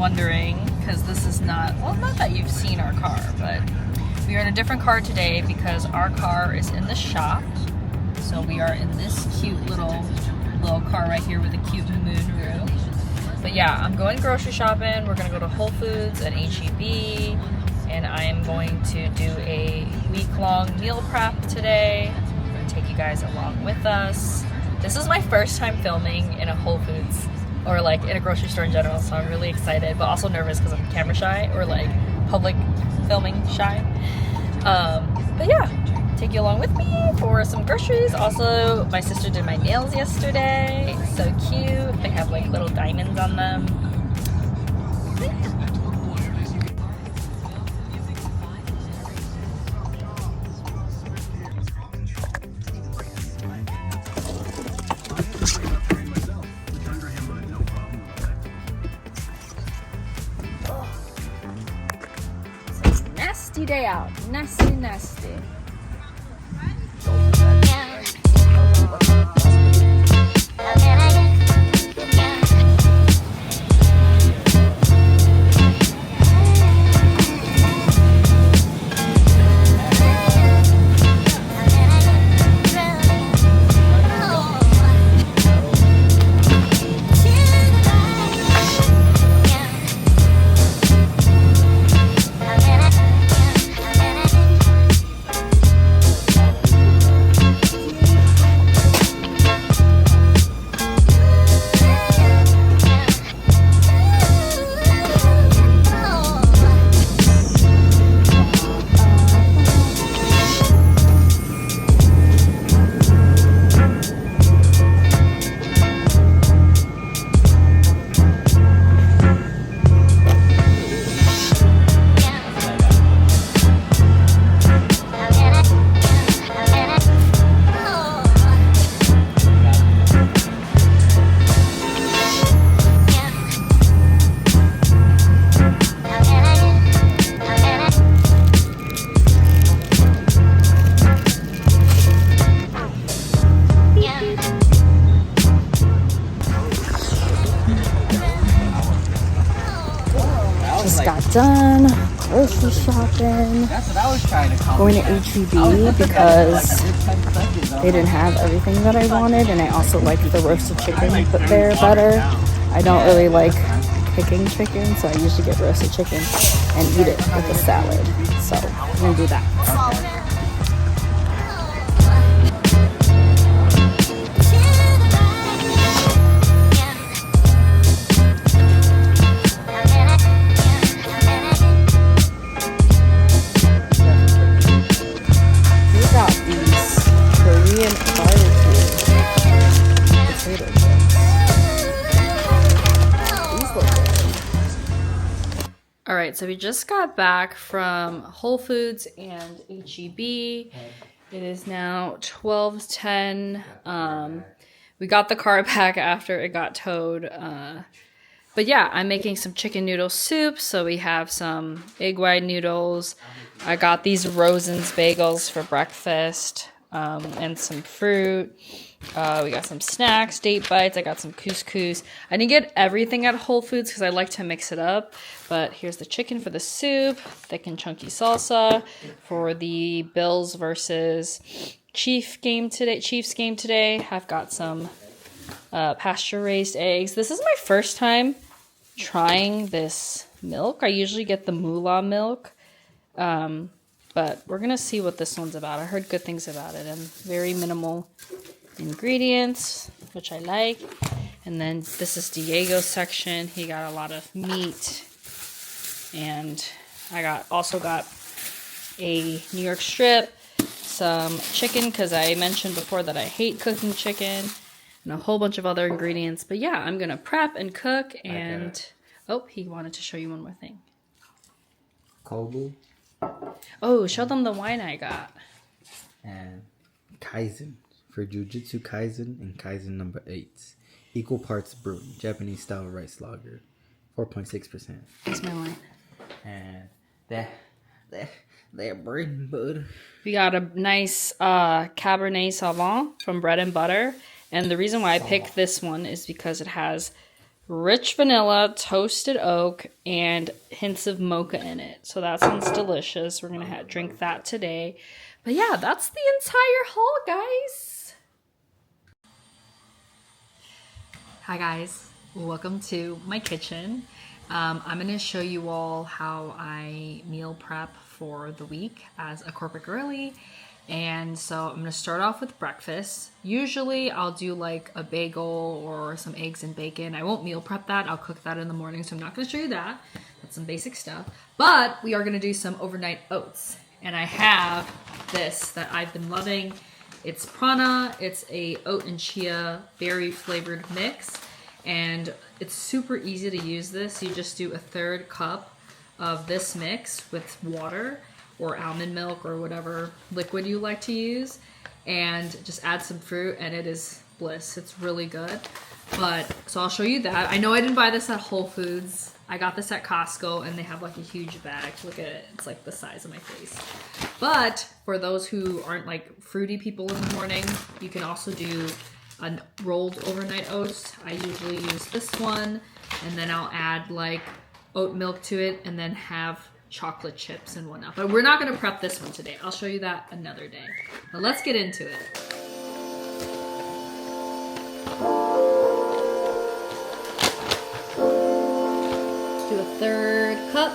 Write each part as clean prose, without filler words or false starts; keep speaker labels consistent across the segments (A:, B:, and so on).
A: wondering, because this is not, well, not that you've seen our car, but we are in a different car today because our car is in the shop. So we are in this cute little car right here with a cute moonroof. But yeah, I'm going grocery shopping. We're gonna go to Whole Foods and H-E-B, and I am going to do a week-long meal prep today. I'm gonna take you guys along with us. This is my first time filming in a Whole Foods or like in a grocery store in general, so I'm really excited, but also nervous because I'm camera shy or like public filming shy. But yeah, take you along with me for some groceries. Also, my sister did my nails yesterday. So cute. They have like little diamonds on them. It's a nasty day out. Nasty, nasty. Just got done grocery shopping, going to H-E-B because they didn't have everything that I wanted, and I also like the roasted chicken put there better. I don't really like picking chicken, so I usually get roasted chicken and eat it with a salad. So I'm gonna do that. All right, so we just got back from Whole Foods and H-E-B. It is now 12:10. We got the car back after it got towed. But yeah, I'm making some chicken noodle soup. So we have some egg white noodles. I got these Rosen's bagels for breakfast, and some fruit. We got some snacks, date bites. I got some couscous. I didn't get everything at Whole Foods because I like to mix it up. But here's the chicken for the soup, thick and chunky salsa for the Bills versus Chiefs game today. I've got some pasture-raised eggs. This is my first time trying this milk. I usually get the moolah milk. But we're going to see what this one's about. I heard good things about it and very minimal ingredients, which I like. And then this is Diego's section. He got a lot of meat. And I also got a New York strip, some chicken, because I mentioned before that I hate cooking chicken, and a whole bunch of other ingredients. But yeah, I'm going to prep and cook. And oh, he wanted to show you one more thing.
B: Kobu.
A: Oh, show them the wine I got.
B: And Kaizen for Jiu-Jitsu Kaizen and Kaizen number 8. Equal parts brewing, Japanese style rice lager, 4.6%.
A: That's my wine.
B: And that bread and butter.
A: We got a nice Cabernet Sauvignon from Bread and Butter. And the reason why I picked this one is because it has rich vanilla, toasted oak, and hints of mocha in it. So that sounds delicious. We're going to drink that today. But yeah, that's the entire haul, guys. Hi, guys. Welcome to my kitchen. I'm going to show you all how I meal prep for the week as a corporate girly. And so I'm going to start off with breakfast. Usually I'll do like a bagel or some eggs and bacon. I won't meal prep that. I'll cook that in the morning. So I'm not going to show you that. That's some basic stuff. But we are going to do some overnight oats. And I have this that I've been loving. It's prana. It's a oat and chia berry flavored mix. And it's super easy to use this. You just do a 1/3 cup of this mix with water or almond milk or whatever liquid you like to use, and just add some fruit, and it is bliss. It's really good. But so I'll show you that. I know I didn't buy this at Whole Foods. I got this at Costco, and they have like a huge bag. Look at it. It's like the size of my face. But for those who aren't like fruity people in the morning, you can also do a rolled overnight oats. I usually use this one, and then I'll add like oat milk to it, and then have chocolate chips and whatnot. But we're not going to prep this one today. I'll show you that another day. But let's get into it. Do a 1/3 cup.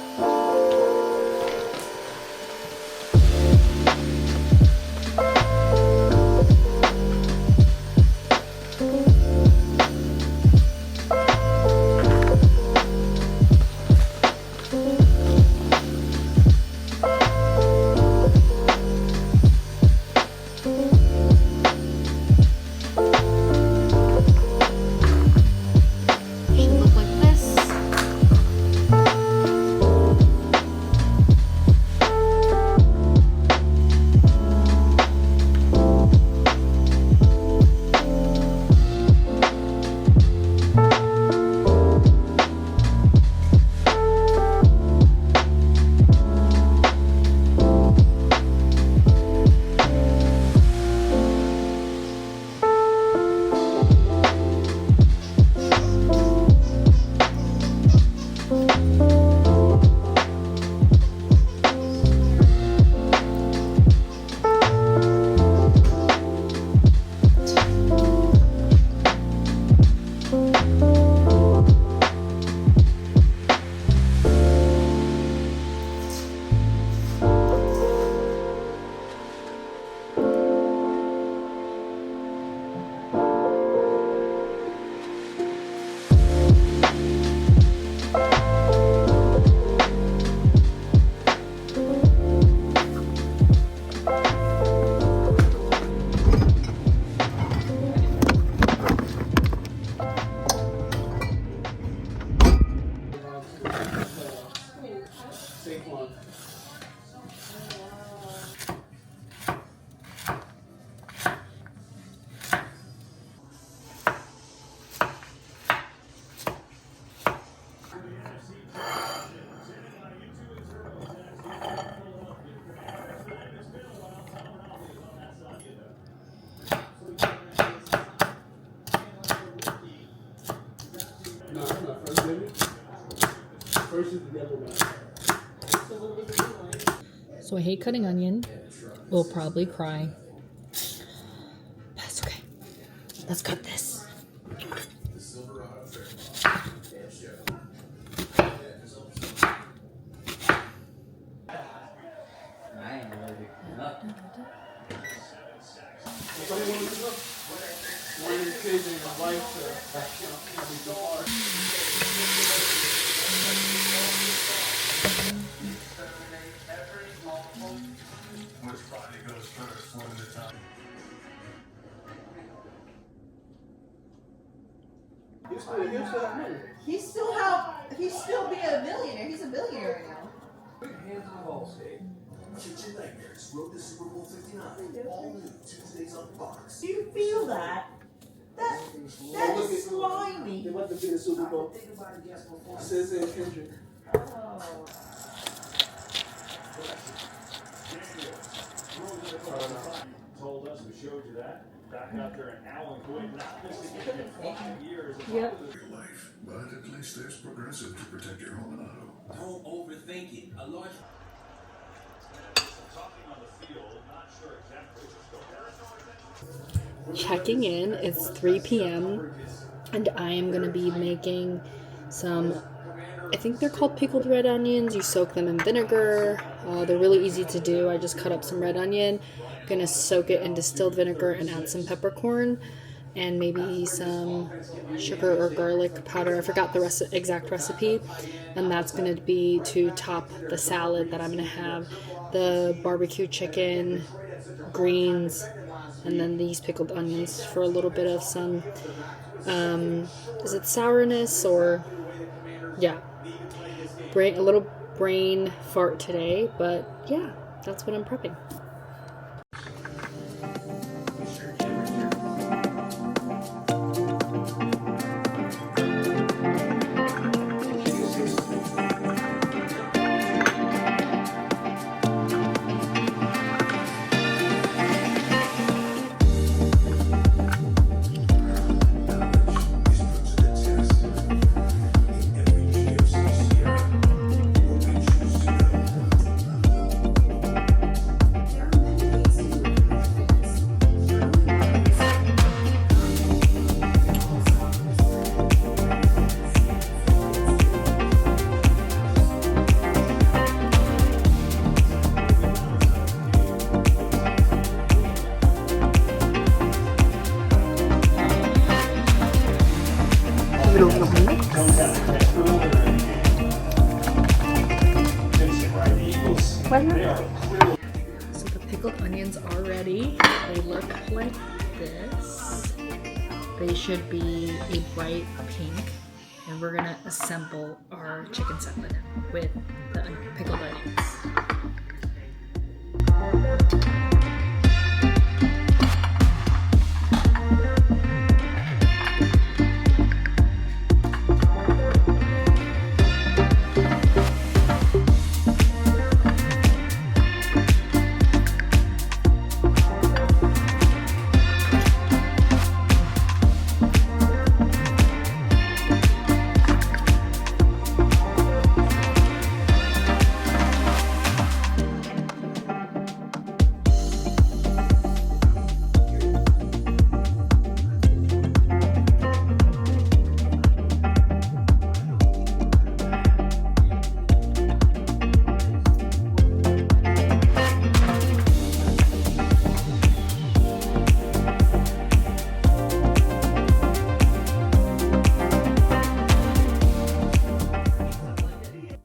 A: So I hate cutting onion. We'll probably cry. That's okay. Let's cut this.
C: He's still be a millionaire. He's a billionaire now.
D: Hands on the ball, State. Kitchen Nightmares, Road to Super Bowl 59. All new Tuesdays on Fox.
C: Do you feel that? That is slimy.
E: They want to be the Super Bowl. Says and Kendrick.
C: Oh.
F: Told us, we showed you that.
A: Yep.
D: Life, but at least there's Progressive to protect your home and auto. Don't overthink it. A large.
A: Checking in. It's 3 p.m. and I am going to be making some, I think they're called pickled red onions. You soak them in vinegar. They're really easy to do. I just cut up some red onion. I'm going to soak it in distilled vinegar and add some peppercorn and maybe some sugar or garlic powder. I forgot the exact recipe. And that's going to be to top the salad that I'm going to have. The barbecue chicken, greens, and then these pickled onions for a little bit of some, is it sourness or, yeah, a little brain fart today, but yeah, that's what I'm prepping. So the pickled onions are ready. They look like this. They should be a bright pink. And we're gonna assemble our chicken salad with the pickled onions.